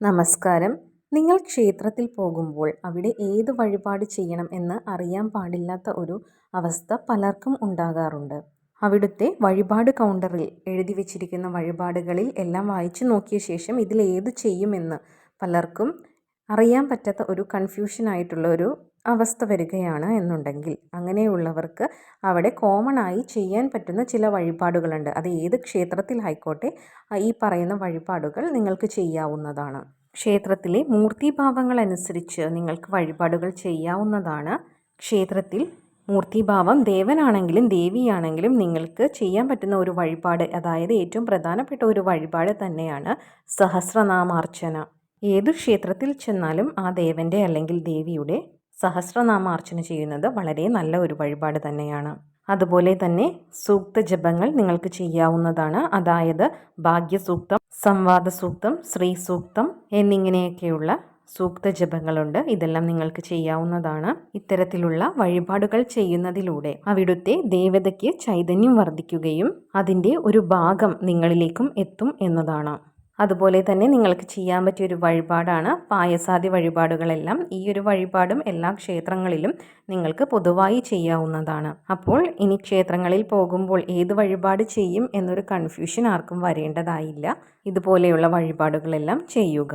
നമസ്കാരം. നിങ്ങൾ ക്ഷേത്രത്തിൽ പോകുമ്പോൾ അവിടെ ഏത് വഴിപാട് ചെയ്യണം എന്ന് അറിയാൻ പാടില്ലാത്ത ഒരു അവസ്ഥ പലർക്കും ഉണ്ടാകാറുണ്ട്. അവിടുത്തെ വഴിപാട് കൗണ്ടറിൽ എഴുതി വച്ചിരിക്കുന്ന വഴിപാടുകളിൽ എല്ലാം വായിച്ചു നോക്കിയ ശേഷം ഇതിൽ ഏത് ചെയ്യുമെന്ന് പലർക്കും അറിയാൻ പറ്റാത്ത ഒരു കൺഫ്യൂഷനായിട്ടുള്ള ഒരു അവസ്ഥ വരികയാണ് എന്നുണ്ടെങ്കിൽ, അങ്ങനെയുള്ളവർക്ക് അവിടെ കോമൺ ആയി ചെയ്യാൻ പറ്റുന്ന ചില വഴിപാടുകളുണ്ട്. അത് ഏത് ക്ഷേത്രത്തിലായിക്കോട്ടെ, ഈ പറയുന്ന വഴിപാടുകൾ നിങ്ങൾക്ക് ചെയ്യാവുന്നതാണ്. ക്ഷേത്രത്തിലെ മൂർത്തിഭാവങ്ങൾ അനുസരിച്ച് നിങ്ങൾക്ക് വഴിപാടുകൾ ചെയ്യാവുന്നതാണ്. ക്ഷേത്രത്തിൽ മൂർത്തിഭാവം ദേവനാണെങ്കിലും ദേവിയാണെങ്കിലും നിങ്ങൾക്ക് ചെയ്യാൻ പറ്റുന്ന ഒരു വഴിപാട്, അതായത് ഏറ്റവും പ്രധാനപ്പെട്ട ഒരു വഴിപാട് തന്നെയാണ് സഹസ്രനാമാർച്ചന. ഏതു ക്ഷേത്രത്തിൽ ചെന്നാലും ആ ദേവൻ്റെ അല്ലെങ്കിൽ ദേവിയുടെ സഹസ്രനാമാർച്ചന ചെയ്യുന്നത് വളരെ നല്ല ഒരു വഴിപാട് തന്നെയാണ്. അതുപോലെ തന്നെ സൂക്ത ജപങ്ങൾ നിങ്ങൾക്ക് ചെയ്യാവുന്നതാണ്. അതായത് ഭാഗ്യസൂക്തം, സംവാദ സൂക്തം, ശ്രീ സൂക്തം എന്നിങ്ങനെയൊക്കെയുള്ള സൂക്ത ജപങ്ങളുണ്ട്. ഇതെല്ലാം നിങ്ങൾക്ക് ചെയ്യാവുന്നതാണ്. ഇത്തരത്തിലുള്ള വഴിപാടുകൾ ചെയ്യുന്നതിലൂടെ അവിടുത്തെ ദേവതയ്ക്ക് ചൈതന്യം വർദ്ധിക്കുകയും അതിൻ്റെ ഒരു ഭാഗം നിങ്ങളിലേക്കും എത്തും എന്നതാണ്. അതുപോലെ തന്നെ നിങ്ങൾക്ക് ചെയ്യാൻ പറ്റിയൊരു വഴിപാടാണ് പായസാദി വഴിപാടുകളെല്ലാം. ഈ ഒരു വഴിപാടും എല്ലാ ക്ഷേത്രങ്ങളിലും നിങ്ങൾക്ക് പൊതുവായി ചെയ്യാവുന്നതാണ്. അപ്പോൾ ഇനി ക്ഷേത്രങ്ങളിൽ പോകുമ്പോൾ ഏത് വഴിപാട് ചെയ്യും എന്നൊരു കൺഫ്യൂഷൻ ആർക്കും വരേണ്ടതായില്ല. ഇതുപോലെയുള്ള വഴിപാടുകളെല്ലാം ചെയ്യുക.